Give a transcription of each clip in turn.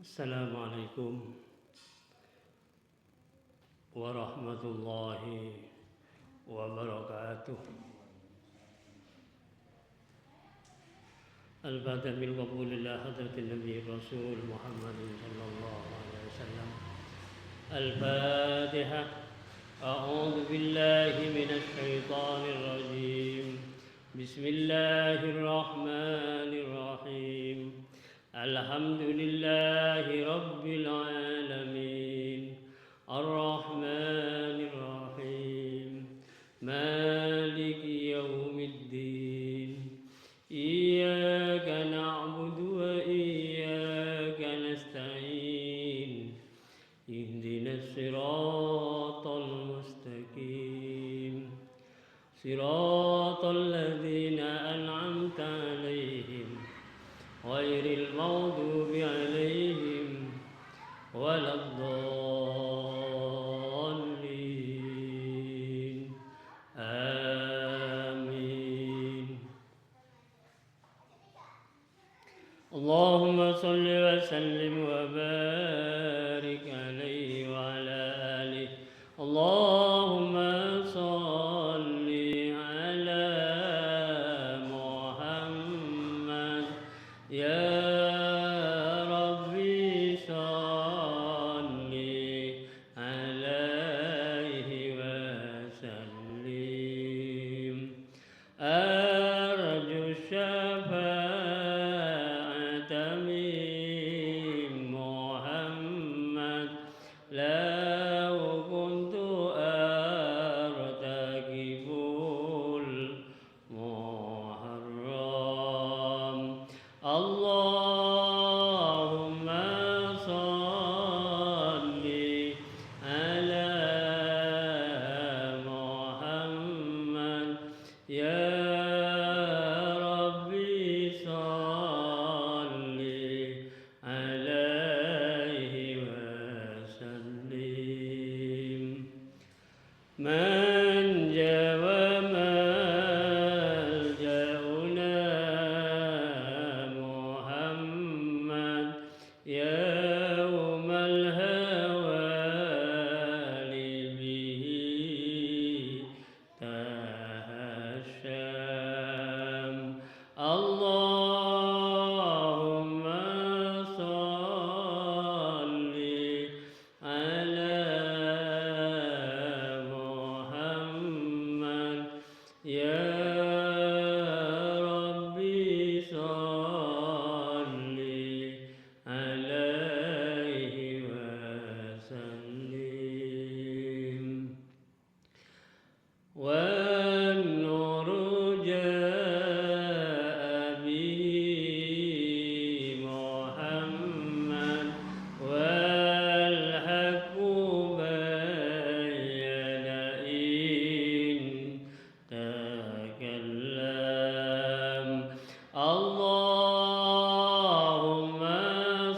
Assalamualaikum warahmatullahi wabarakatuh. Al-Fatihah min qabulillah hadratin Nabi Rasul Muhammad sallallahu alaihi wasallam. Al-Fatihah. A'udzu billahi minasy syaithanir rajim. Bismillahirrahmanirrahim. Alhamdulillahi rabbil alamin. Ar-Rahmanir Rahim. Maliki yaumiddin. Iyyaka na'budu wa iyyaka nasta'in. Ihdinas siratal mustaqim. Siratal ladzina an'amta 'alaihim ghairil maghdubi 'alaihim waladdallin. Amin. Allahumma shalli wa sallim wa barik alaihi wa ala alihi. Allahumma shalli ala Muhammad ya Rabbi shalli alaihi wa sallim. Arju syafa'ata min Muhammad law kuntu artakibul muharram. Allahumma shalli ala Muhammad ya Rabbi shalli alaihi wa sallim. Manja wa maljauna Muhammad yaumal hawali bihi tahasham. Allahumma shalli ala Muhammad ya Rabbi shalli alaihi wa sallim. وَالنُّورُ جَاءَ بِهِ مُحَمَّدٌ وَالْحَقُّ بَيَّنَ إِن تَكَلَّمَ. Allahumma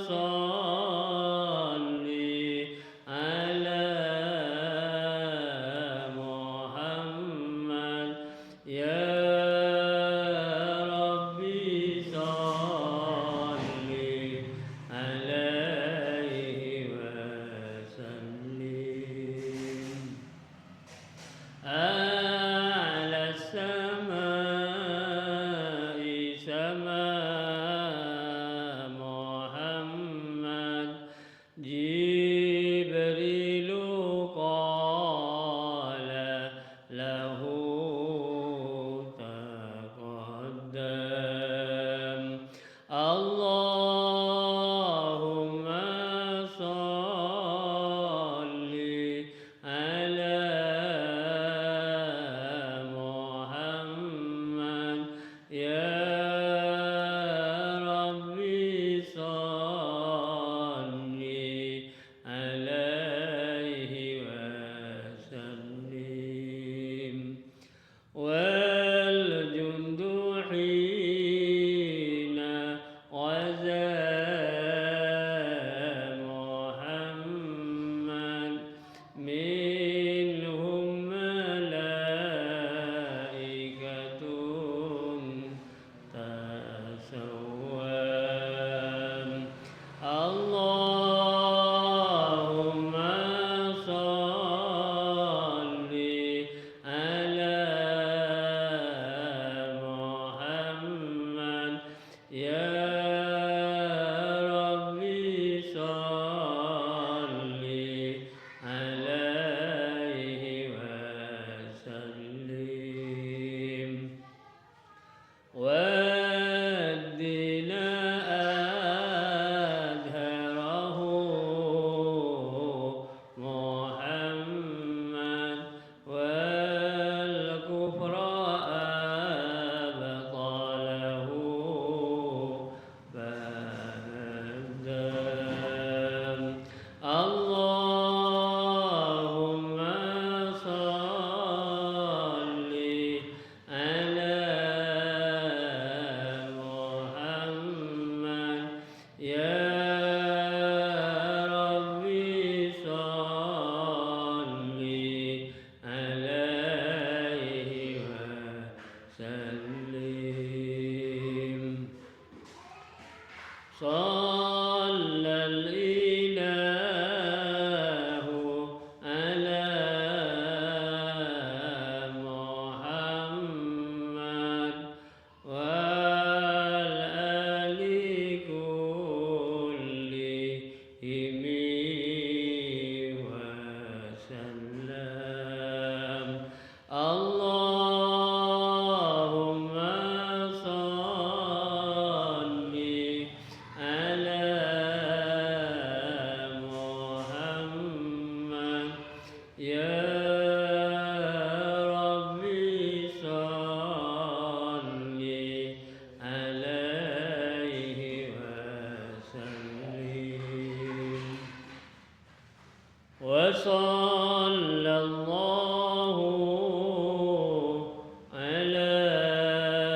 shalli ala Muhammad ya Rabbi shalli alaihi wa sallim. Ala samai sama Muhammad Jibrilu qala lahu taqaddam. Allahumma shalli ala عليه وسلم صلى الإله على محمد والآل كلهم وسلم اللهم صل على محمد يا ربي صل عليه وسلم وصلى الله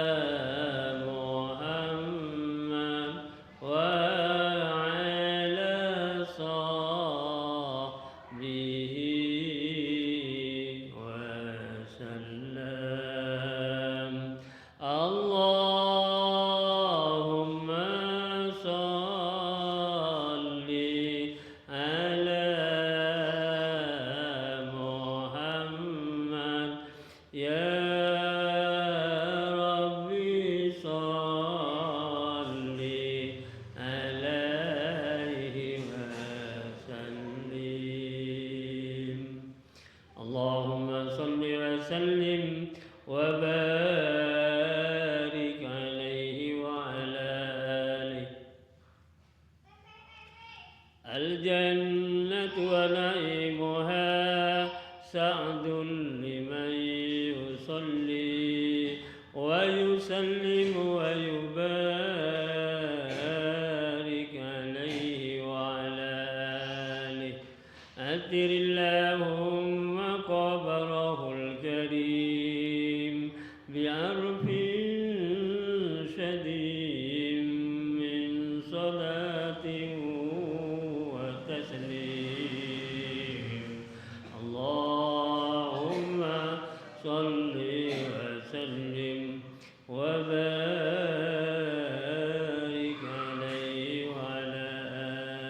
على محمد وعلى صحبه وسلم اللهم صل على محمد يا ربي صل عليه وسلم اللهم صل وسلم وبارك عليه وعلى آله الجنة ونعيمها سعد لمن يصلي ويسلم ويبارك عليه وعلى آله أثر اللهم قبره الكريم بعرف شديد من صلاة وتسليم اللهم صل وسلم وبارك عليه وعلى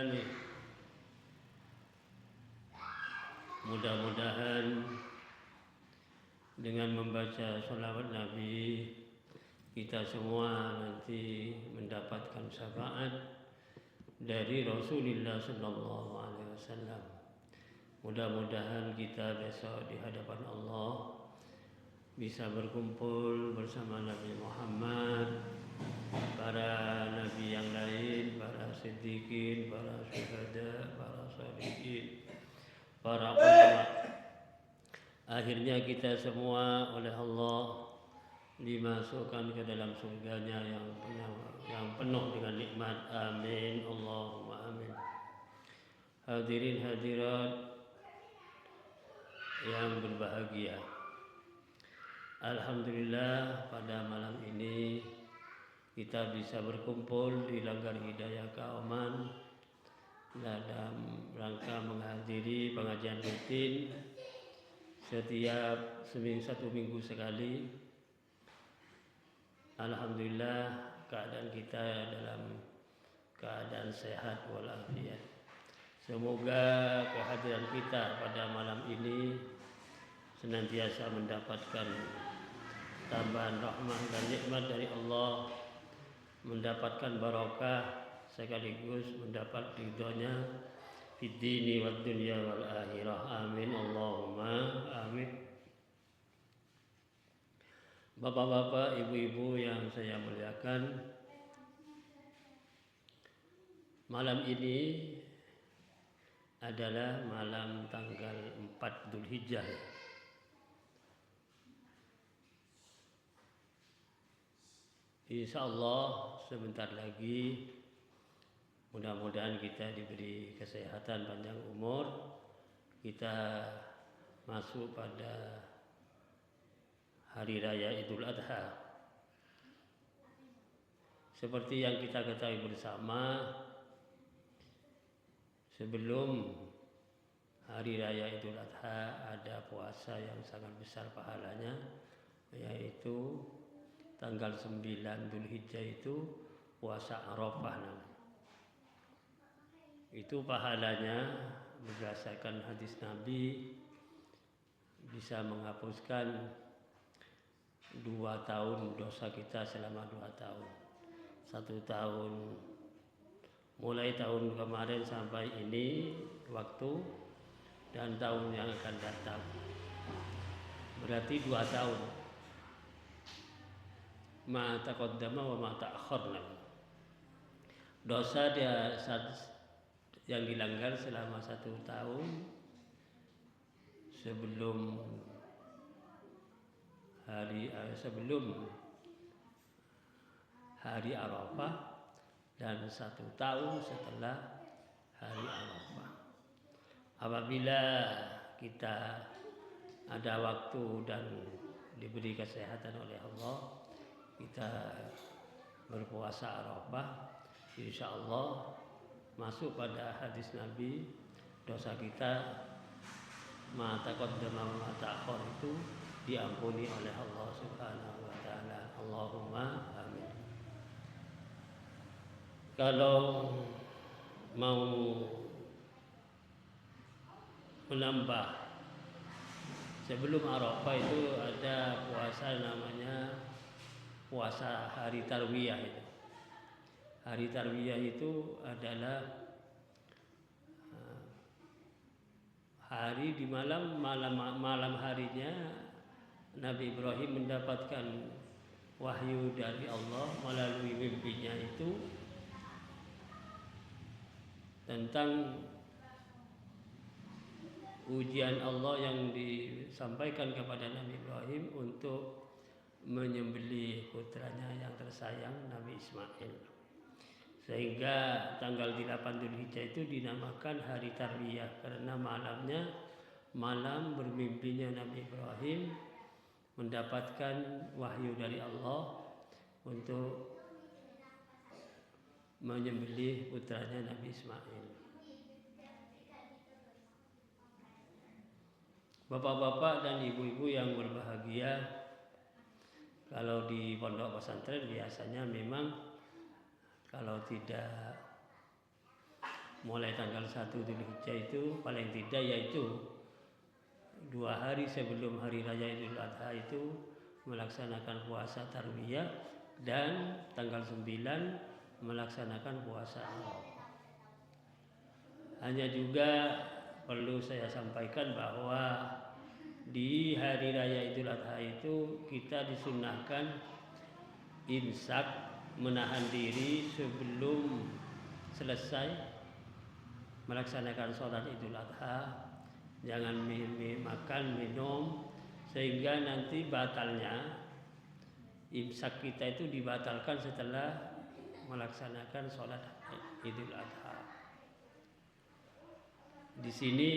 آله. Mudah-mudahan dengan membaca sholawat Nabi kita semua nanti mendapatkan syafaat dari Rasulullah Sallallahu Alaihi Wasallam. Mudah-mudahan kita besok di hadapan Allah bisa berkumpul bersama Nabi Muhammad, para nabi yang lain, para siddiqin, para syuhada, para sholihin, para ulama. Akhirnya kita semua oleh Allah dimasukkan ke dalam surganya yang penuh dengan nikmat. Amin. Allahumma amin. Hadirin hadirat yang berbahagia, alhamdulillah pada malam ini kita bisa berkumpul di Langgar Hidayah Kauman dalam rangka menghadiri pengajian rutin setiap satu minggu sekali. Alhamdulillah keadaan kita dalam keadaan sehat walafiat. Semoga kehadiran kita pada malam ini senantiasa mendapatkan tambahan rahmah dan nikmat dari Allah, mendapatkan barakah sekaligus mendapat ridhonya fid dini wad dunya wal akhirah. Amin. Allahumma amin. Bapak-bapak, ibu-ibu yang saya muliakan, malam ini adalah malam tanggal 4 Dzulhijjah. Insyaallah sebentar lagi mudah-mudahan kita diberi kesehatan panjang umur, kita masuk pada Hari Raya Idul Adha. Seperti yang kita ketahui bersama, sebelum hari raya Idul Adha ada puasa yang sangat besar pahalanya, yaitu tanggal 9 Dzulhijjah itu puasa Arafah namanya. Itu pahalanya berdasarkan hadis Nabi bisa menghapuskan 2 tahun dosa kita selama 2 tahun. 1 tahun mulai tahun kemarin sampai ini waktu, dan tahun yang akan datang. Berarti 2 tahun. Ma taqaddama wa ma ta'akhkharna. Dosa dia yang dilanggar selama 1 tahun sebelum hari Arafah dan 1 tahun setelah hari Arafah. Apabila kita ada waktu dan diberi kesehatan oleh Allah, kita berpuasa Arafah, insya Allah masuk pada hadis Nabi, dosa kita ma taqaddama wa ma ta'akhkhar itu diampuni oleh Allah Subhanahu wa taala. Allahumma amin. Kalau mau menambah, sebelum Arafah itu ada puasa namanya puasa hari Tarwiyah itu. Hari Tarwiyah itu adalah hari di malam harinya Nabi Ibrahim mendapatkan wahyu dari Allah melalui mimpinya itu tentang ujian Allah yang disampaikan kepada Nabi Ibrahim untuk menyembelih putranya yang tersayang Nabi Ismail. Sehingga tanggal 8 Dzulhijjah itu dinamakan hari Tarwiyah karena malamnya malam bermimpinya Nabi Ibrahim mendapatkan wahyu dari Allah untuk menyembelih putranya Nabi Ismail. Bapak-bapak dan ibu-ibu yang berbahagia, kalau di pondok pesantren biasanya memang kalau tidak mulai tanggal 1 Dzulhijjah itu paling tidak yaitu 2 hari sebelum hari raya Idul Adha itu melaksanakan puasa Tarwiyah, dan tanggal 9 melaksanakan puasa Arafah. Hanya juga perlu saya sampaikan bahwa di hari raya Idul Adha itu kita disunahkan imsak, menahan diri sebelum selesai melaksanakan sholat Idul Adha. Jangan makan, minum, sehingga nanti batalnya imsak kita itu dibatalkan setelah melaksanakan sholat Idul Adha. Di sini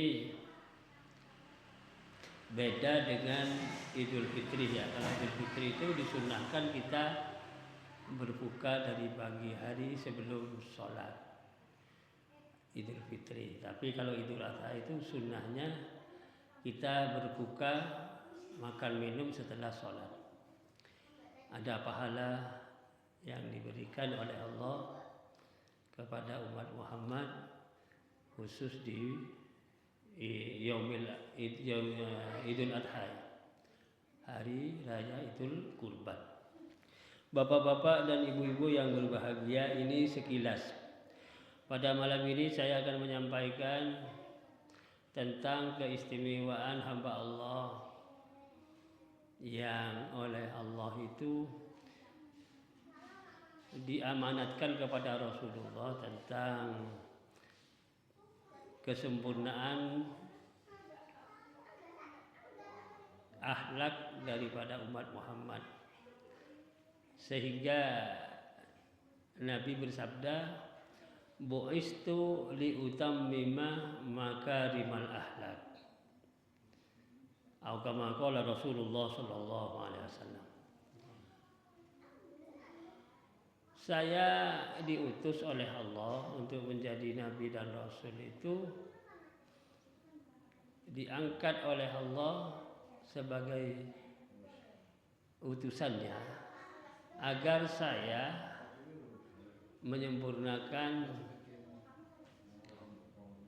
beda dengan Idul Fitri ya. Kalau Idul Fitri itu disunahkan kita berbuka dari pagi hari sebelum sholat Idul Fitri. Tapi kalau Idul Adha itu sunnahnya kita berbuka makan minum setelah sholat. Ada pahala yang diberikan oleh Allah kepada umat Muhammad khusus di Idul Adha, hari raya Idul Kurban. Bapak-bapak dan ibu-ibu yang berbahagia, ini sekilas. Pada malam ini saya akan menyampaikan tentang keistimewaan hamba Allah yang oleh Allah itu diamanatkan kepada Rasulullah tentang kesempurnaan akhlak daripada umat Muhammad, sehingga Nabi bersabda, bu'istu liutammima makarimal akhlak, atau kama qala Rasulullah sallallahu alaihi wasallam. Saya diutus oleh Allah untuk menjadi nabi dan rasul itu diangkat oleh Allah sebagai utusannya agar saya menyempurnakan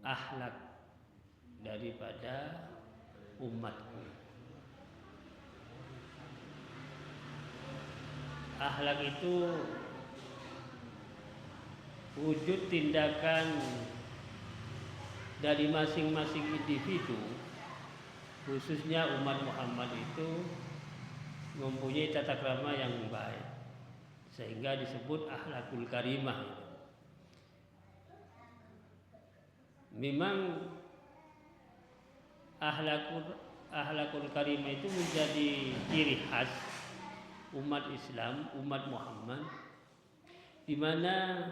akhlak daripada umatku. Akhlak itu wujud tindakan dari masing-masing individu, khususnya umat Muhammad itu mempunyai tata krama yang baik, sehingga disebut akhlakul karimah. Memang akhlakul karimah itu menjadi ciri khas umat Islam, umat Muhammad, di mana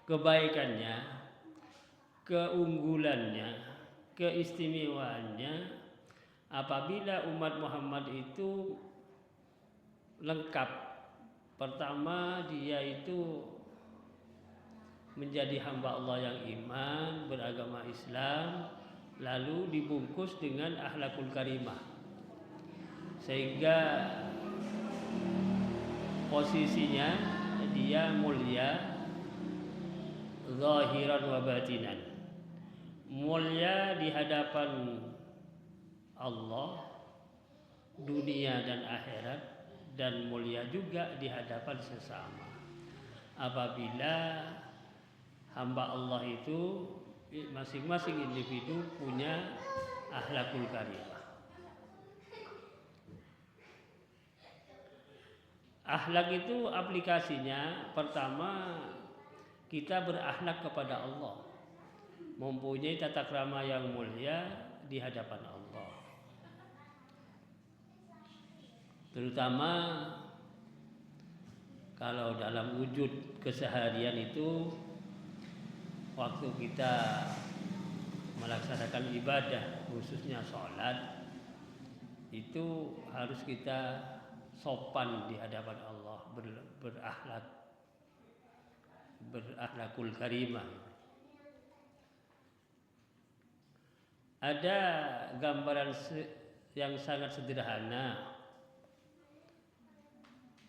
kebaikannya, keunggulannya, keistimewaannya apabila umat Muhammad itu lengkap. Pertama, dia itu menjadi hamba Allah yang iman, beragama Islam, lalu dibungkus dengan akhlakul karimah, sehingga posisinya dia mulia zahiran wa batinan, mulia di hadapan Allah dunia dan akhirat, dan mulia juga di hadapan sesama apabila hamba Allah itu masing-masing individu punya akhlakul karimah. Akhlak itu aplikasinya pertama, kita berakhlak kepada Allah, mempunyai tata krama yang mulia di hadapan Allah. Terutama kalau dalam wujud keseharian itu, waktu kita melaksanakan ibadah, khususnya sholat, itu harus kita sopan di hadapan Allah, berakhlakul karimah. Ada gambaran yang sangat sederhana,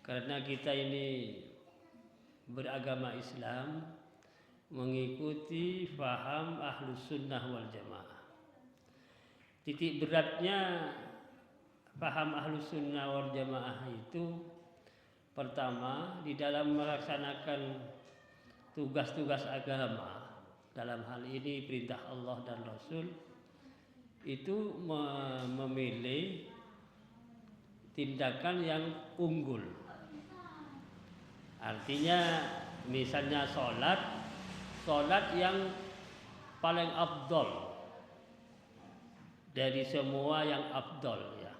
karena kita ini beragama Islam, mengikuti faham ahlus sunnah wal jamaah. Titik beratnya paham ahlus sunnah wal jamaah itu, pertama, di dalam melaksanakan tugas-tugas agama, dalam hal ini perintah Allah dan Rasul, itu memilih tindakan yang unggul. Artinya misalnya sholat yang paling afdol dari semua yang afdol, ya.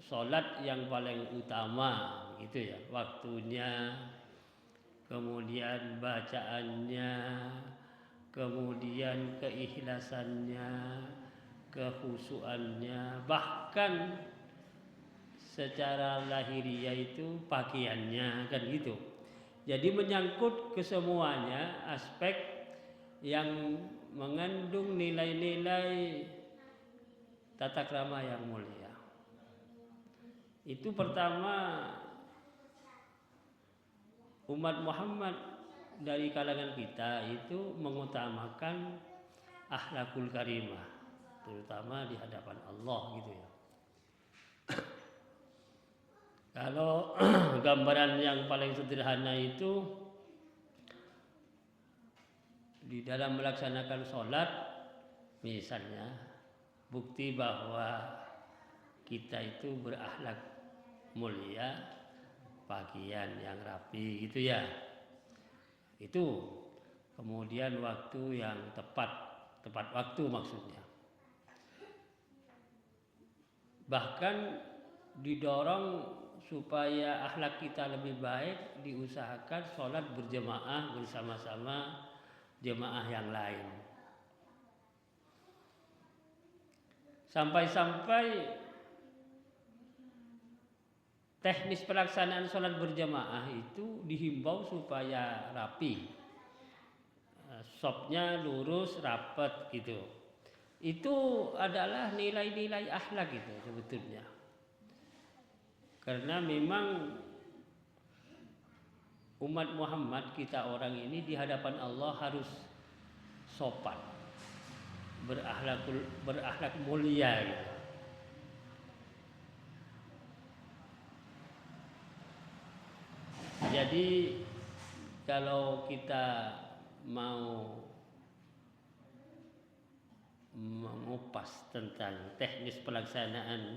Sholat yang paling utama gitu ya, waktunya, kemudian bacaannya, kemudian keikhlasannya, kekhusyuannya, bahkan secara lahiriah itu pakaiannya, kan gitu. Jadi menyangkut kesemuanya aspek yang mengandung nilai-nilai tata krama yang mulia. Itu pertama, umat Muhammad dari kalangan kita itu mengutamakan akhlakul karimah, terutama di hadapan Allah gitu ya. Kalau gambaran yang paling sederhana itu di dalam melaksanakan sholat, misalnya bukti bahwa kita itu berakhlak mulia, pakaian yang rapi gitu ya. Itu kemudian waktu yang tepat waktu maksudnya. Bahkan didorong supaya akhlak kita lebih baik, diusahakan sholat berjamaah bersama-sama jemaah yang lain. Sampai-sampai teknis pelaksanaan sholat berjamaah itu dihimbau supaya rapi, sopnya lurus, rapat gitu. itu adalah nilai-nilai akhlak itu sebetulnya. Karena memang umat Muhammad, kita orang ini di hadapan Allah harus sopan, berakhlak mulia gitu. Jadi kalau kita mau mengupas tentang teknis pelaksanaan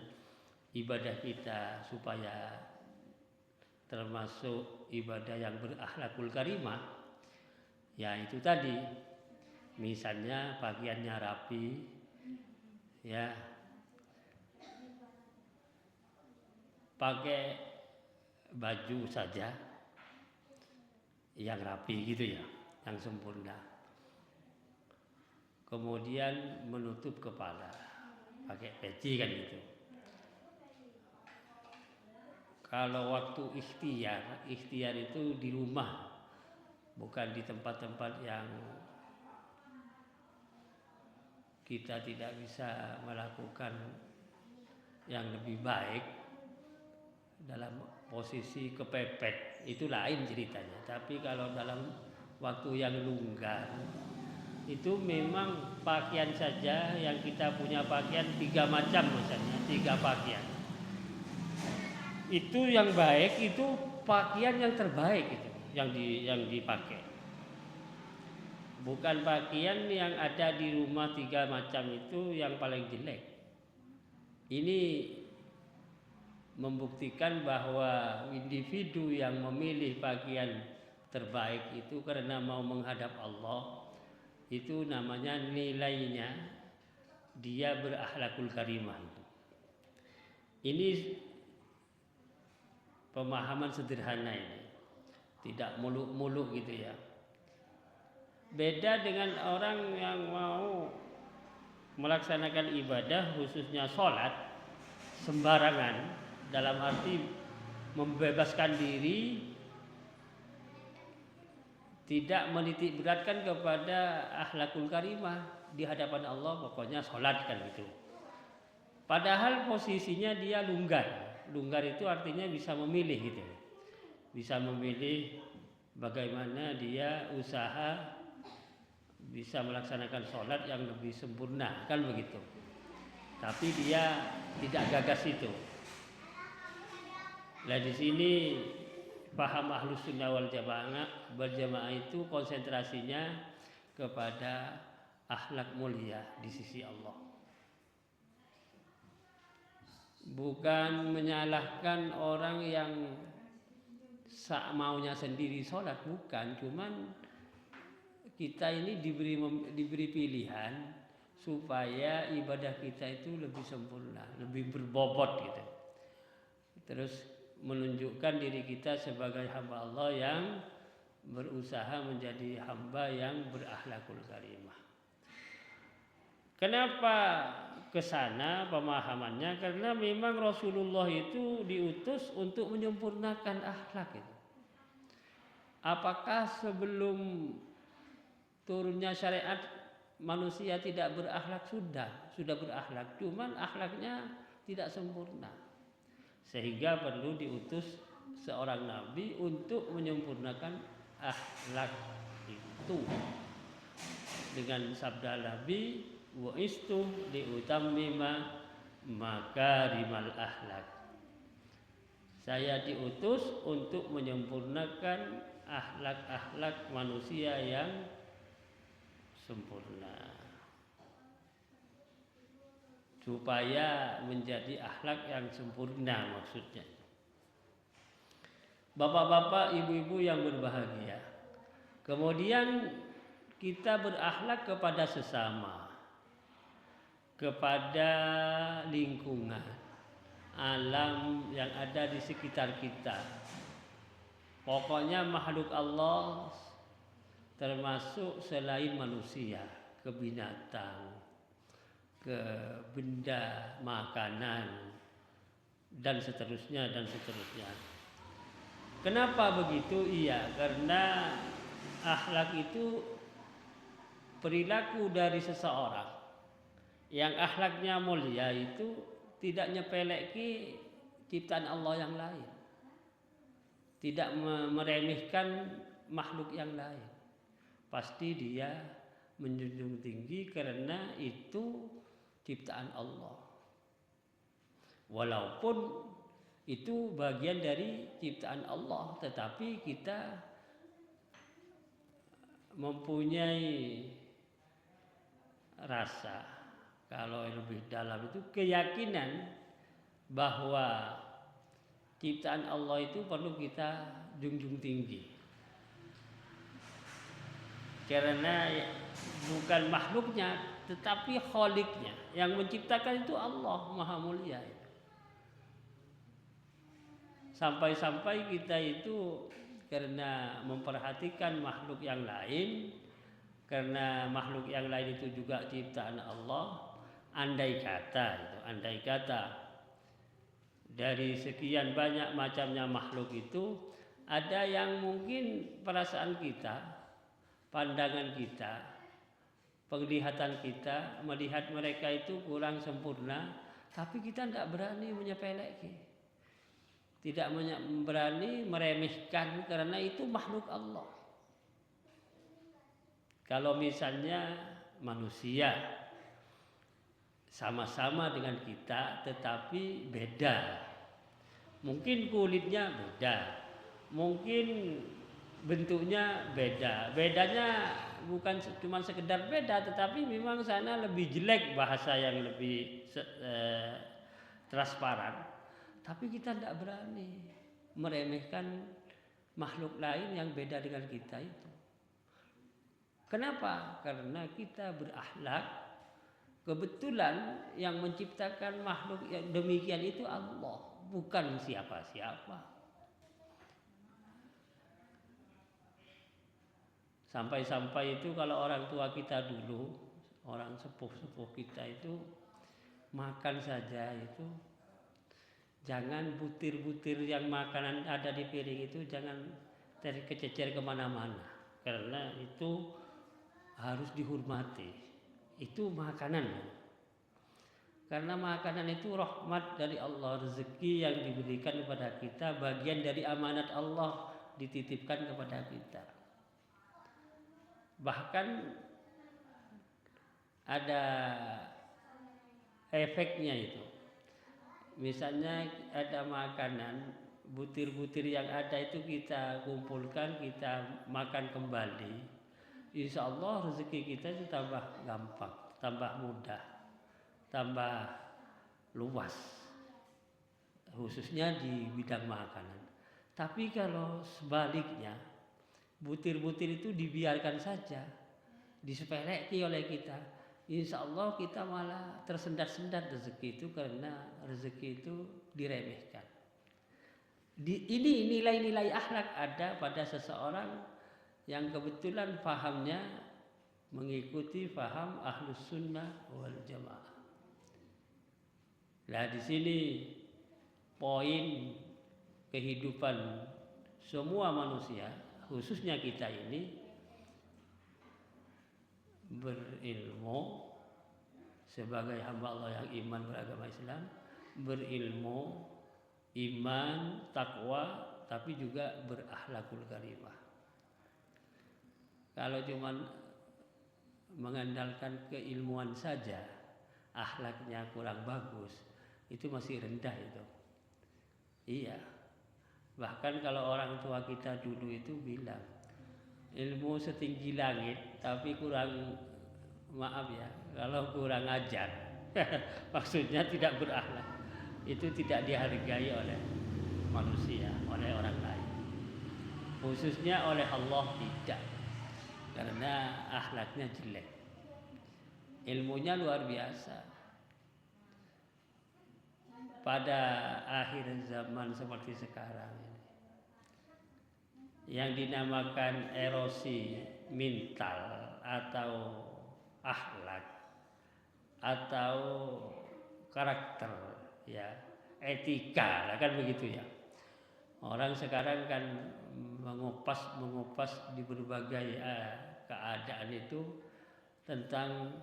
ibadah kita supaya termasuk ibadah yang berakhlakul karimah, ya itu tadi, misalnya pakaiannya rapi, ya, pakai baju saja yang rapi gitu ya, yang sempurna. Kemudian menutup kepala, pakai peci kan gitu. Kalau waktu ikhtiar itu di rumah, bukan di tempat-tempat yang kita tidak bisa melakukan yang lebih baik dalam posisi kepepet, itu lain ceritanya. Tapi kalau dalam waktu yang longgar, itu memang pakaian saja yang kita punya pakaian 3 macam misalnya, 3 pakaian. Itu yang baik, itu pakaian yang terbaik itu yang dipakai. Bukan pakaian yang ada di rumah 3 macam itu yang paling jelek. Ini membuktikan bahwa individu yang memilih pakaian terbaik itu karena mau menghadap Allah, itu namanya nilainya dia berakhlakul karimah. Ini pemahaman sederhana ini, tidak muluk-muluk gitu ya. Beda dengan orang yang mau melaksanakan ibadah khususnya sholat sembarangan, dalam arti membebaskan diri, tidak menitik beratkan kepada akhlakul karimah di hadapan Allah, pokoknya sholat kan gitu. Padahal posisinya dia longgar. Longgar itu artinya bisa memilih gitu. Bisa memilih bagaimana dia usaha bisa melaksanakan sholat yang lebih sempurna, kan begitu. Tapi dia tidak gagas itu. Nah di sini paham Ahlus Sunnah wal Jamaah itu konsentrasinya kepada akhlak mulia di sisi Allah. Bukan menyalahkan orang yang maunya sendiri sholat, bukan. Cuman kita ini diberi pilihan supaya ibadah kita itu lebih sempurna, lebih berbobot gitu. Terus menunjukkan diri kita sebagai hamba Allah yang berusaha menjadi hamba yang berakhlakul karimah. Kenapa kesana pemahamannya? Karena memang Rasulullah itu diutus untuk menyempurnakan akhlak itu. Apakah sebelum turunnya syariat manusia tidak berakhlak? Sudah berakhlak, cuman akhlaknya tidak sempurna. Sehingga perlu diutus seorang nabi untuk menyempurnakan akhlak itu. Dengan sabda Nabi, wa istu liutammima makarimal akhlak. Saya diutus untuk menyempurnakan akhlak-akhlak manusia yang sempurna, supaya menjadi akhlak yang sempurna maksudnya. Bapak-bapak, ibu-ibu yang berbahagia, kemudian kita berakhlak kepada sesama, kepada lingkungan, alam yang ada di sekitar kita. Pokoknya makhluk Allah, termasuk selain manusia, ke binatang, ke benda makanan, dan seterusnya dan seterusnya. Kenapa begitu? Iya, karena akhlak itu perilaku dari seseorang Yang akhlaknya mulia itu tidak nyepeleki ciptaan Allah yang lain, tidak meremehkan makhluk yang lain. Pasti dia menjunjung tinggi karena itu ciptaan Allah. Walaupun itu bagian dari ciptaan Allah, tetapi kita mempunyai rasa, kalau lebih dalam itu keyakinan bahwa ciptaan Allah itu perlu kita junjung tinggi. Karena bukan makhluknya, tetapi kholiknya. Yang menciptakan itu Allah Maha Mulia. Sampai-sampai kita itu karena memperhatikan makhluk yang lain, karena makhluk yang lain itu juga ciptaan Allah, andai kata dari sekian banyak macamnya makhluk itu ada yang mungkin perasaan kita, pandangan kita, penglihatan kita melihat mereka itu kurang sempurna, tapi kita tidak berani menyepelekan, tidak berani meremehkan karena itu makhluk Allah. Kalau misalnya manusia sama-sama dengan kita tetapi beda, mungkin kulitnya beda, mungkin bentuknya beda, bedanya bukan cuma sekedar beda, tetapi memang sana lebih jelek, bahasa yang lebih transparan. Tapi kita tidak berani meremehkan makhluk lain yang beda dengan kita itu. Kenapa? Karena kita berakhlak. Kebetulan yang menciptakan makhluk yang demikian itu Allah, bukan siapa-siapa. Sampai-sampai itu kalau orang tua kita dulu, orang sepuh-sepuh kita itu makan saja itu jangan butir-butir yang makanan ada di piring itu jangan terkececer kemana-mana, karena itu harus dihormati. Itu makanan, karena makanan itu rahmat dari Allah, rezeki yang diberikan kepada kita, bagian dari amanat Allah dititipkan kepada kita. Bahkan ada efeknya itu. Misalnya ada makanan, butir-butir yang ada itu kita kumpulkan, kita makan kembali, insya Allah rezeki kita itu tambah gampang, tambah mudah, tambah luas, khususnya di bidang makanan. Tapi kalau sebaliknya, butir-butir itu dibiarkan saja, disepeleki oleh kita, insya Allah kita malah tersendat-sendat rezeki itu, karena rezeki itu diremehkan. Ini nilai-nilai akhlak ada pada seseorang yang kebetulan fahamnya mengikuti faham Ahlus Sunnah wal Jamaah. Nah, di sini poin kehidupan semua manusia, khususnya kita ini, berilmu sebagai hamba Allah yang iman beragama Islam, berilmu, iman, takwa, tapi juga berakhlakul karimah. Kalau cuma mengandalkan keilmuan saja, akhlaknya kurang bagus, itu masih rendah itu. Iya. Bahkan kalau orang tua kita dulu itu bilang, ilmu setinggi langit tapi kurang, maaf ya, kalau kurang ajar maksudnya tidak berakhlak, itu tidak dihargai oleh manusia, oleh orang lain, khususnya oleh Allah tidak, karena akhlaknya jelek. Ilmunya luar biasa. Pada akhir zaman seperti sekarang ini, yang dinamakan erosi mental atau akhlak atau karakter, ya, etika, kan begitu ya. Orang sekarang kan mengupas di berbagai keadaan itu tentang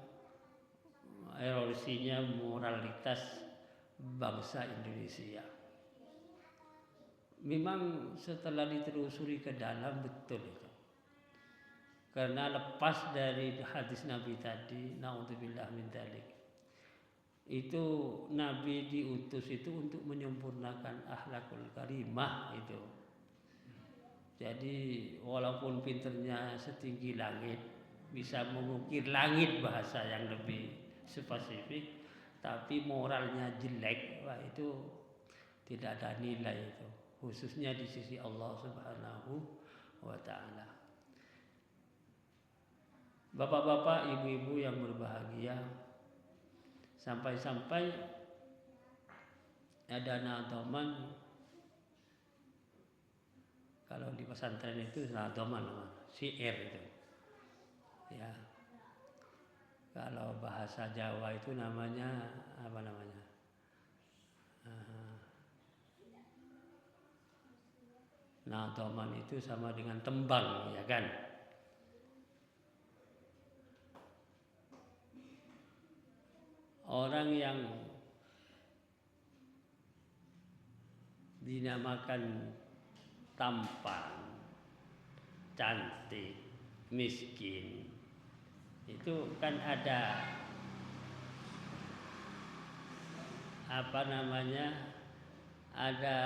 erosinya moralitas bangsa Indonesia. Memang setelah ditelusuri ke dalam betul itu. Karena lepas dari hadis Nabi tadi, naudzubillah min dzalik. Itu Nabi diutus itu untuk menyempurnakan akhlakul karimah itu. Jadi walaupun pinternya setinggi langit, bisa mengukir langit bahasa yang lebih spesifik, tapi moralnya jelek, wah itu tidak ada nilai itu, khususnya di sisi Allah Subhanahu wa Ta'ala. Bapak-bapak, ibu-ibu yang berbahagia, sampai-sampai ada nadoman, kalau di pesantren itu nadoman, syair itu, ya. Kalau bahasa Jawa itu namanya apa namanya? Nadoman itu sama dengan tembang, ya kan? Orang yang dinamakan tampan, cantik, miskin, itu kan ada apa namanya, ada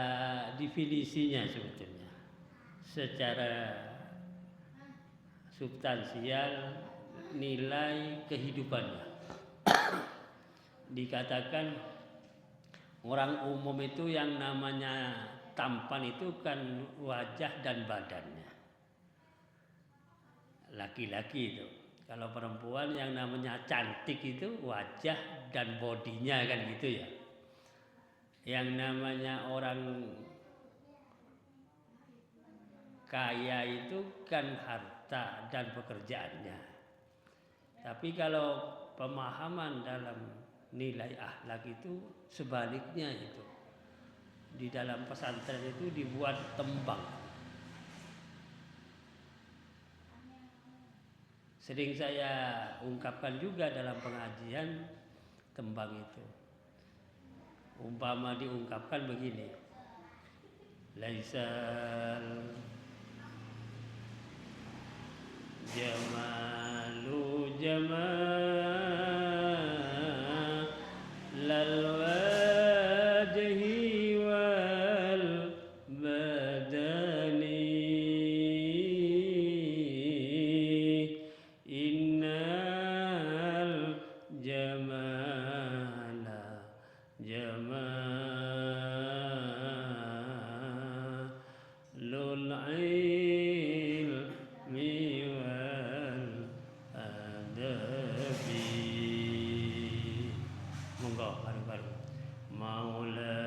definisinya sebetulnya secara substansial nilai kehidupannya. Dikatakan orang umum itu yang namanya tampan itu kan wajah dan badannya, laki-laki itu. Kalau perempuan yang namanya cantik itu wajah dan bodinya, kan gitu ya. Yang namanya orang kaya itu kan harta dan pekerjaannya. Tapi kalau pemahaman dalam nilai akhlak itu sebaliknya itu. Di dalam pesantren itu dibuat tembang. Sering saya ungkapkan juga dalam pengajian tembang itu. Umpama diungkapkan begini. Laisal jamalu jamalal wajhi wal badani, innal jamala jamalul ilmi wal adabi. Monggo bareng-bareng. Maula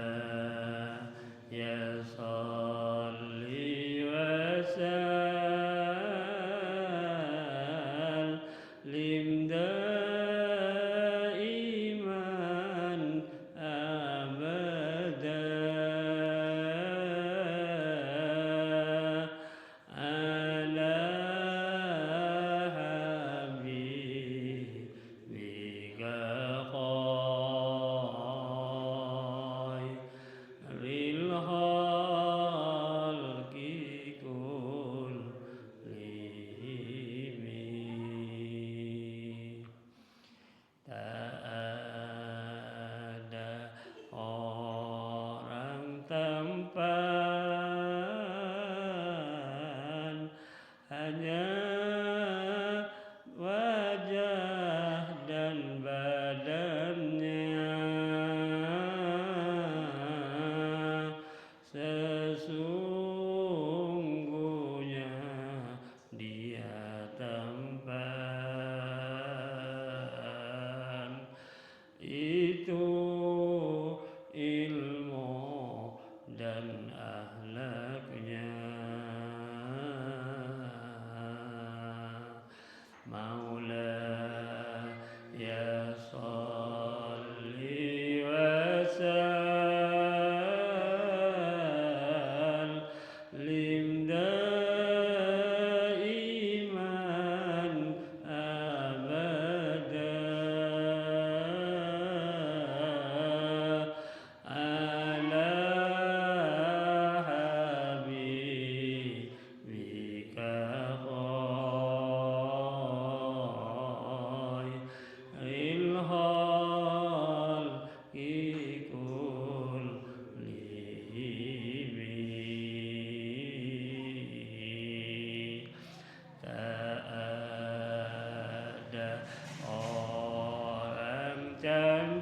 ya salli wa sallim daiman abada ala habibika khairil khalqi kullihim. Tak ada orang tampan, hanya wajah dan badannya. Sesungguhnya dia tampan. Itu ilmu dan akhlaknya. Maula ya salli wa sallim daiman abada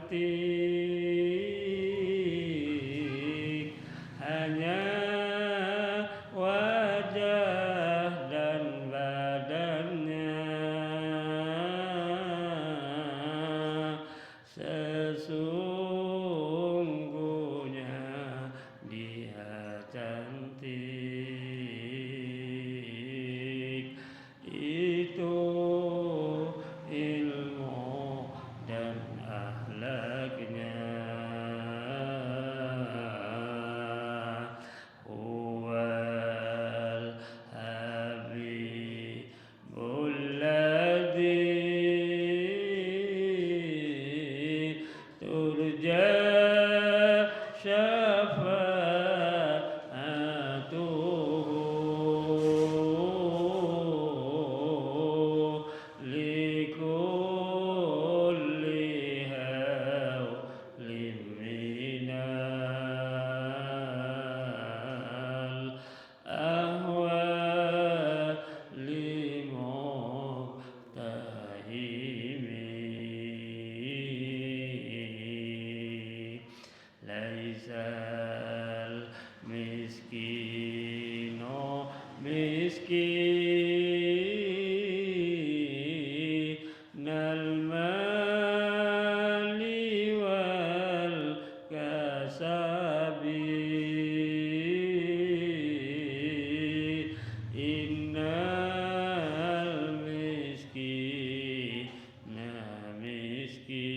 cantik, hanya wajah dan badannya. Sesungguhnya dia cantik. Itu ilmu dan akhlaknya. Huwal habibul ladzi turja syafa'atuhu likulli hawlin minal ahwali muhtahimi. Laisal miskino miskinal mali wal kasabi. Innal miskina miskinul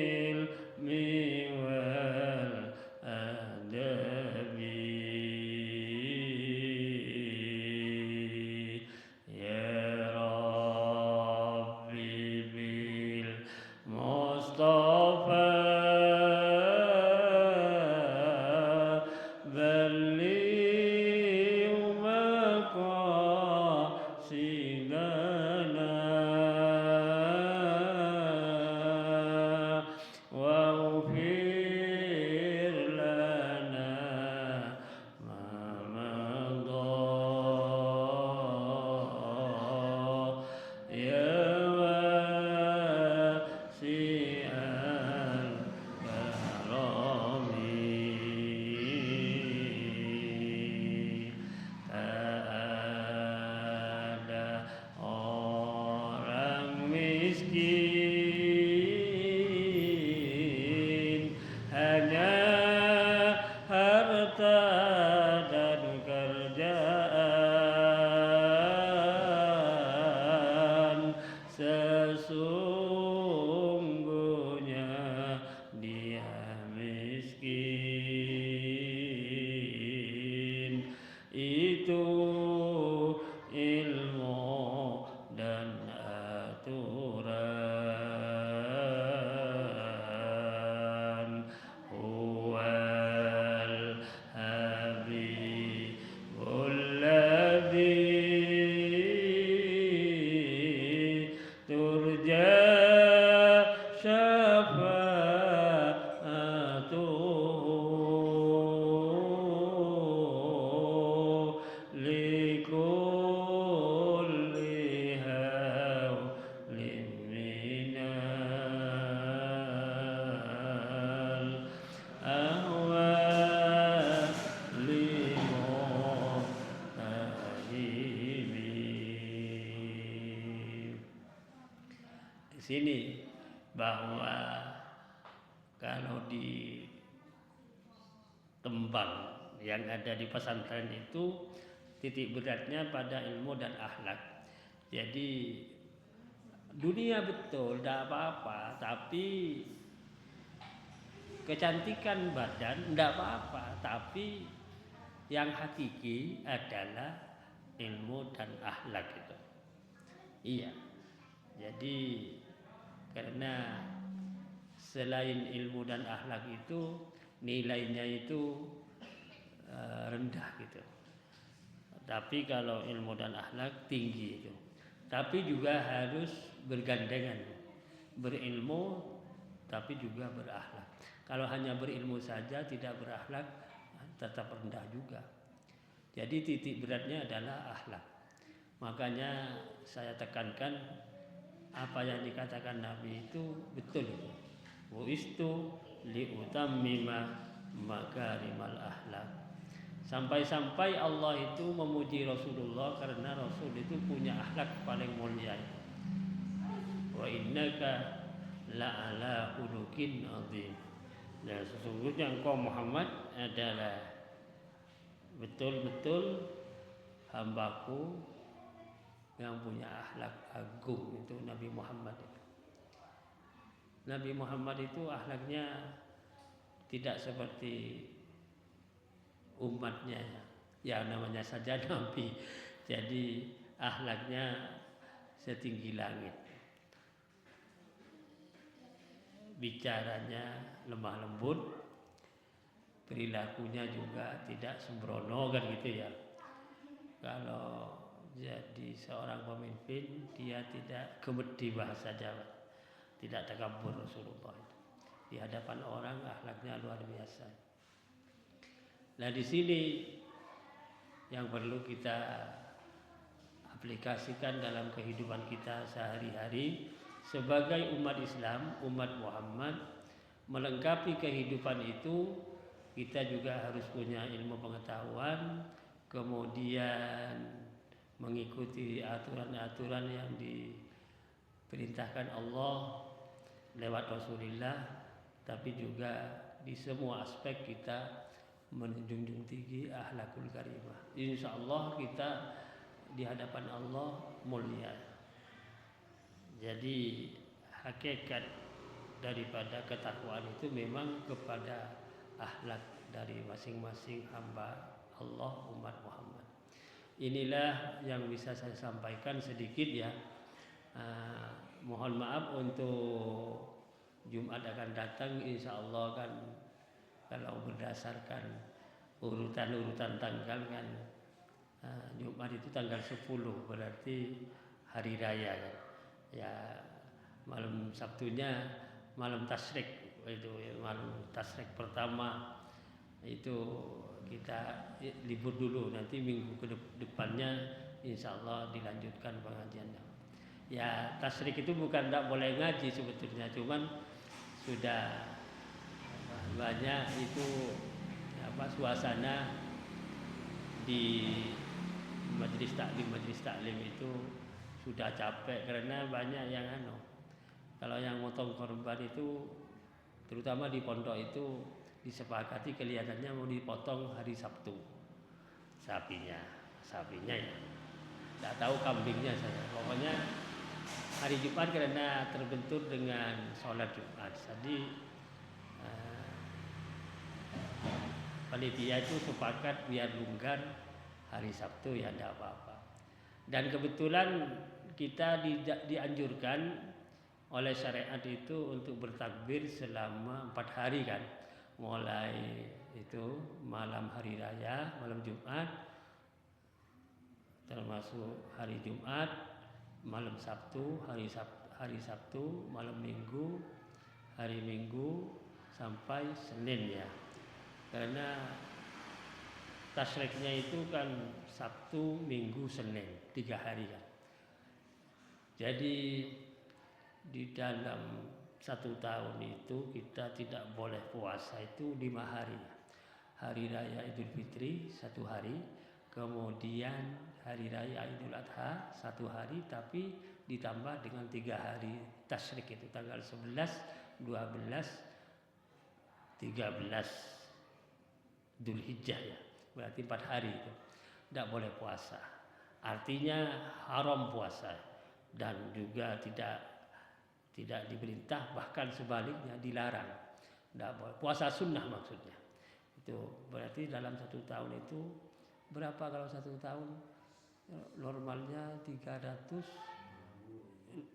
ilmi wal adabi. Ya Rabbi bil Mustafa balligh maqasidana waghfir lana ma madha. Ya wasi'al karami. Tak ada orang miskin, hanya harta dan kerjaan. Sesungguhnya dia miskin. Itu ilmu dan aturan. Huwal habibul ladzi turja syafa'atuhu likulli hawlin minal ahwali muhtahimi. Di sini bahwa kalau di Tembang yang ada di pesantren itu titik beratnya pada ilmu dan akhlak. Jadi dunia betul tidak apa-apa, tapi kecantikan badan tidak apa-apa, tapi yang hakiki adalah ilmu dan akhlak itu. Iya. Jadi karena selain ilmu dan akhlak itu nilainya itu rendah gitu. Tapi kalau ilmu dan akhlak tinggi itu. Tapi juga harus bergandengan, berilmu tapi juga berakhlak. Kalau hanya berilmu saja tidak berakhlak tetap rendah juga. Jadi titik beratnya adalah akhlak. Makanya saya tekankan apa yang dikatakan Nabi itu betul. Buistu liutammima makarimal akhlak. Sampai-sampai Allah itu memuji Rasulullah karena Rasul itu punya akhlak paling mulia. Wa innaka la'ala khuluqin azim. Dan sesungguhnya engkau Muhammad adalah betul-betul hambaku yang punya akhlak agung. Itu Nabi Muhammad itu. Nabi Muhammad itu akhlaknya tidak seperti umatnya ya, namanya saja Nabi, jadi akhlaknya setinggi langit, bicaranya lemah lembut, perilakunya juga tidak sembrono kan gitu ya. Kalau jadi seorang pemimpin dia tidak gemedi bahasa Jawa, tidak takabur. Rasulullah itu di hadapan orang akhlaknya luar biasa. Nah di sini yang perlu kita aplikasikan dalam kehidupan kita sehari-hari sebagai umat Islam, umat Muhammad, melengkapi kehidupan itu kita juga harus punya ilmu pengetahuan, kemudian mengikuti aturan-aturan yang diperintahkan Allah lewat Rasulullah, tapi juga di semua aspek kita menjunjung tinggi akhlakul karimah. Insya Allah kita di hadapan Allah mulia. Jadi hakikat daripada ketakwaan itu memang kepada akhlak dari masing-masing hamba Allah umat Muhammad. Inilah yang bisa saya sampaikan sedikit ya. Mohon maaf untuk Jumat akan datang, insya Allah kan kalau berdasarkan urutan tanggal kan Jumat itu tanggal 10 berarti hari raya kan. Ya malam Sabtunya malam tasyrik, itu malam tasyrik pertama itu kita libur dulu, nanti minggu ke depannya insya Allah dilanjutkan pengajiannya. Ya tasyrik itu bukan tidak boleh ngaji sebetulnya, cuman sudah banyak itu suasana di majelis taklim itu sudah capek karena banyak yang kalau yang motong korban itu terutama di pondok itu disepakati kelihatannya mau dipotong hari Sabtu sapinya ya, tidak tahu kambingnya saya, pokoknya hari Jumat karena terbentur dengan sholat Jumat. Jadi panitia itu sepakat biar longgar hari Sabtu ya tidak apa-apa. Dan kebetulan kita dianjurkan oleh syariat itu untuk bertakbir selama 4 hari kan, mulai itu malam hari raya, malam Jumat, termasuk hari Jumat, malam Sabtu, hari Sabtu, malam Minggu, hari Minggu sampai Senin ya. Karena tasyriknya itu kan Sabtu, Minggu, Senin, 3 hari kan. Jadi di dalam 1 tahun itu kita tidak boleh puasa itu 5 hari. Hari Raya Idul Fitri 1 hari, kemudian Hari Raya Idul Adha 1 hari, tapi ditambah dengan 3 hari tasyrik itu tanggal 11, 12, 13 Dzulhijjah ya, berarti 4 hari itu tidak boleh puasa. Artinya haram puasa dan juga tidak diperintah, bahkan sebaliknya dilarang. Tidak boleh puasa sunnah maksudnya. Itu berarti dalam 1 tahun itu berapa kalau 1 tahun normalnya 360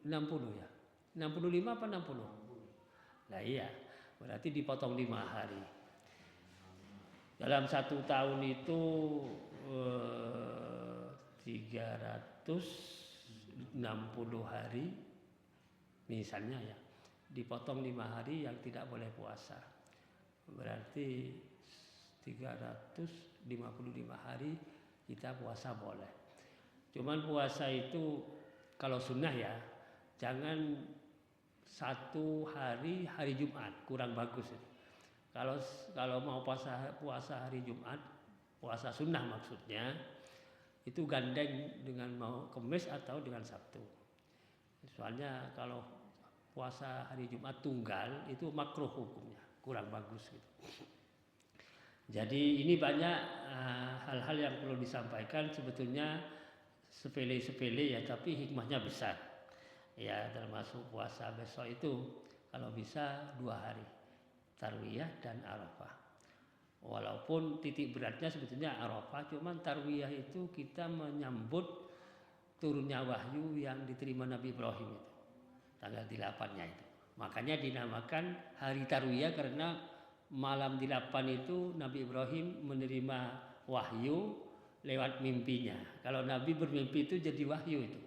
ya, 65 apa 60? Nah iya, berarti dipotong 5 hari. Dalam 1 tahun itu 360 hari misalnya ya, dipotong 5 hari yang tidak boleh puasa, berarti 355 hari kita puasa boleh. Cuman puasa itu kalau sunnah ya, jangan satu hari Jumat, kurang bagus. Kalau mau puasa hari Jumat, puasa sunnah maksudnya, itu gandeng dengan mau Kemis atau dengan Sabtu. Soalnya kalau puasa hari Jumat tunggal itu makruh hukumnya, kurang bagus gitu. Jadi ini banyak hal-hal yang perlu disampaikan, sebetulnya sepele-sepele ya, tapi hikmahnya besar. Ya, termasuk puasa besok itu kalau bisa 2 hari, Tarwiyah dan Arafah. Walaupun titik beratnya sebetulnya Arafah, cuman Tarwiyah itu kita menyambut turunnya wahyu yang diterima Nabi Ibrahim itu, tanggal 8-nya itu. Makanya dinamakan hari Tarwiyah karena malam 8 itu Nabi Ibrahim menerima wahyu lewat mimpinya. Kalau Nabi bermimpi itu jadi wahyu itu.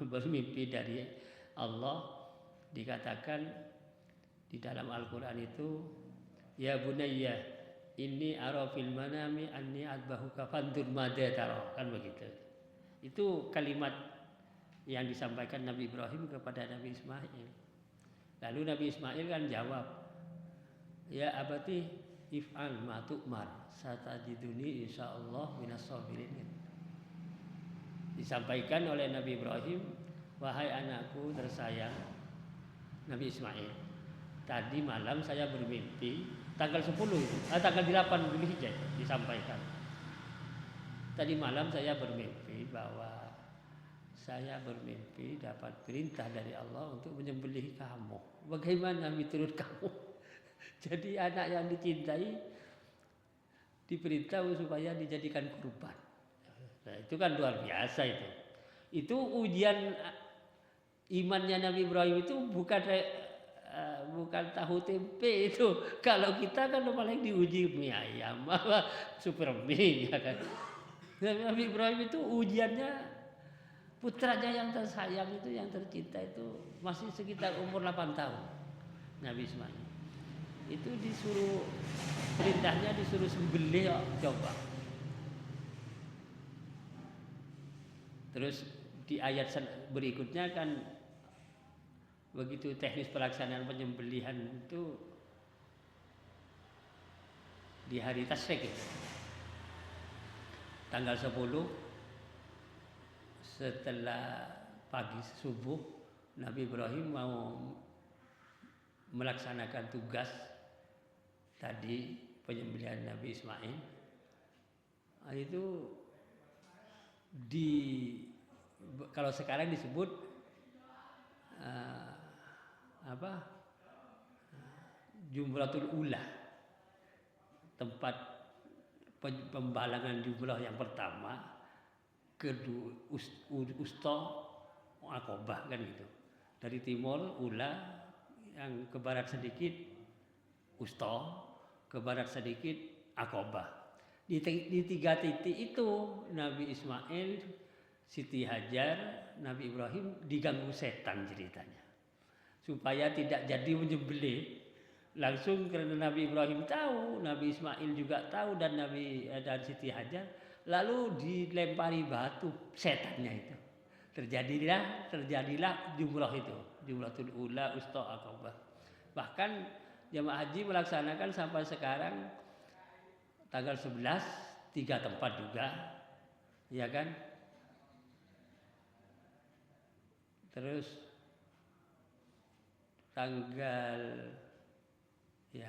Bermimpi dari Allah, dikatakan di dalam Al-Quran itu, ya bunayya inni ara fil manami anni adbahuka fandur madza tara, kan begitu. Itu kalimat yang disampaikan Nabi Ibrahim kepada Nabi Ismail. Lalu Nabi Ismail kan jawab, ya abati if'al ma tu'mar satajiduni insyaallah minas sabirin. Disampaikan oleh Nabi Ibrahim, wahai anakku tersayang Nabi Ismail, tadi malam saya bermimpi, tanggal 10 itu, tanggal 8 Dzulhijjah disampaikan. Tadi malam saya bermimpi bahwa saya bermimpi dapat perintah dari Allah untuk menyembelih kamu. Bagaimana menurut kamu? Jadi anak yang dicintai diperintah supaya dijadikan kurban. Nah, itu kan luar biasa itu. Itu ujian imannya Nabi Ibrahim itu bukan tahu tempe itu. Kalau kita kan paling diuji mie ayam, super mie ya kan. Nabi Ibrahim itu ujiannya putranya yang tersayang itu, yang tercinta itu masih sekitar umur 8 tahun. Nabi Ismail itu perintahnya disuruh sembelih, coba. Terus di ayat berikutnya kan begitu teknis pelaksanaan penyembelihan itu di hari Tasyrik itu. Tanggal 10 setelah pagi subuh, Nabi Ibrahim mau melaksanakan tugas tadi penyembelihan Nabi Ismail. Itu kalau sekarang disebut Jumratul Ula, tempat pembalangan jumrah yang pertama, kedua Usta, Aqobah kan gitu. Dari timur Ula, yang ke barat sedikit Usta, ke barat sedikit Aqobah. Di 3 titik itu Nabi Ismail, Siti Hajar, Nabi Ibrahim diganggu setan ceritanya, supaya tidak jadi menyembelih langsung, karena Nabi Ibrahim tahu, Nabi Ismail juga tahu, dan Siti Hajar, lalu dilempari batu setannya itu. Terjadilah jumrah itu, Jumratul Ula, Usta, Aqobah. Bahkan jemaah haji melaksanakan sampai sekarang tanggal 11 3 tempat juga, ya kan? Terus tanggal ya.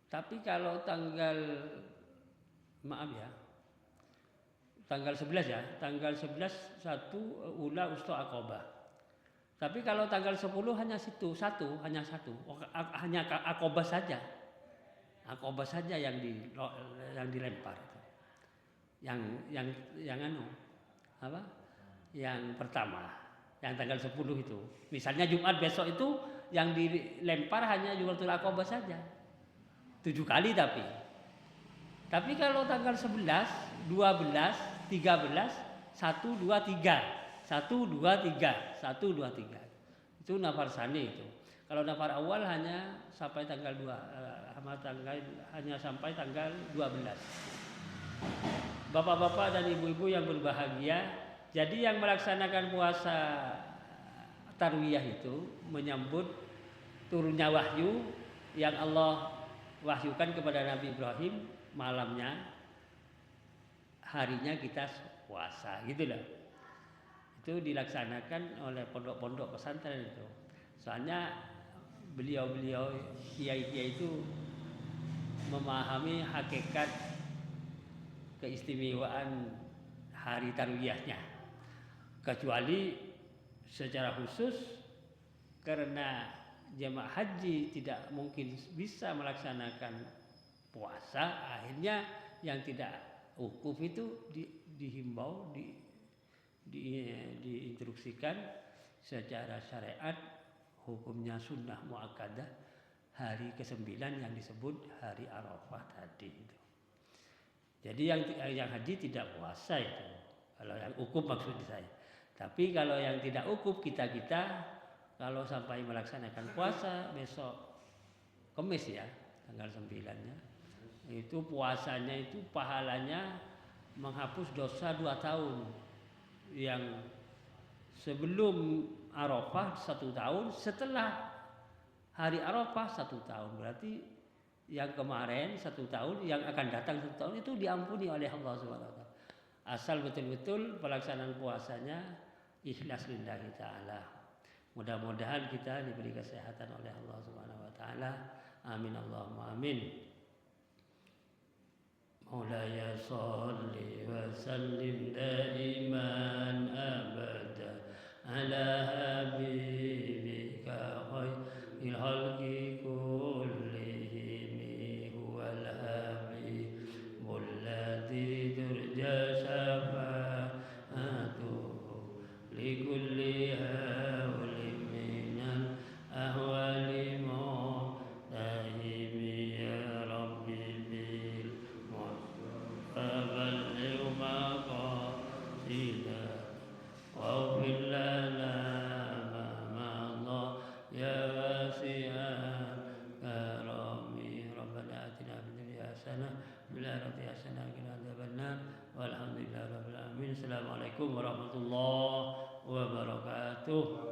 Tapi kalau tanggal 11 ya, tanggal 11 1 Ula, Usta, Aqobah. Tapi kalau tanggal 10 hanya hanya Aqobah saja. Aqobah saja yang dilempar. Yang pertama, yang tanggal 10 itu. Misalnya Jumat besok itu yang dilempar hanya Jumratul Aqobah saja. 7 kali tapi. Tapi kalau tanggal 11, 12, 13, 1, 2, 3. 1, 2, 3. 1, 2, 3. Itu nafar sani itu. Kalau nafar awal hanya sampai tanggal 2, hanya sampai tanggal 12. bapak-bapak dan ibu-ibu yang berbahagia, jadi yang melaksanakan puasa Tarwiyah itu menyambut turunnya wahyu yang Allah wahyukan kepada Nabi Ibrahim malamnya, harinya kita puasa gitu loh. Itu dilaksanakan oleh pondok-pondok pesantren itu. Soalnya beliau-beliau kiai-kiai itu memahami hakikat keistimewaan hari Tarwiyahnya. Kecuali secara khusus karena jemaah haji tidak mungkin bisa melaksanakan puasa, akhirnya yang tidak wukuf itu dihimbau, diinstruksikan secara syariat, hukumnya sunnah muakkadah hari ke-9 yang disebut hari Arafah tadi itu. Jadi yang haji tidak puasa itu, kalau yang wukuf maksud saya. Tapi kalau yang tidak wukuf, kita kalau sampai melaksanakan puasa besok Kamis ya, tanggal 9-nya, itu puasanya itu pahalanya menghapus dosa 2 tahun. Yang sebelum Arafah 1 tahun, setelah hari Arafah 1 tahun. Berarti yang kemarin 1 tahun, yang akan datang 1 tahun itu diampuni oleh Allah SWT. Asal betul-betul pelaksanaan puasanya ikhlas lillahi ta'ala. Mudah-mudahan kita diberi kesehatan oleh Allah SWT. Amin Allahumma amin. Maulaya salli wa sallim daiman abada ala habibika khairil khalqi kullihim huwal habibul ladzi turja syafa'atuhu likulli hawlin minal ahwali muhtahimi ya rabbi bil فبلغ مقاصدنا واغفر لنا ما مضى يا واسع الكرم ربنا آتنا في الدنيا حسنة وفي الآخرة حسنة وقنا عذاب النار والحمد لله رب العالمين. السلام عليكم ورحمة الله وبركاته.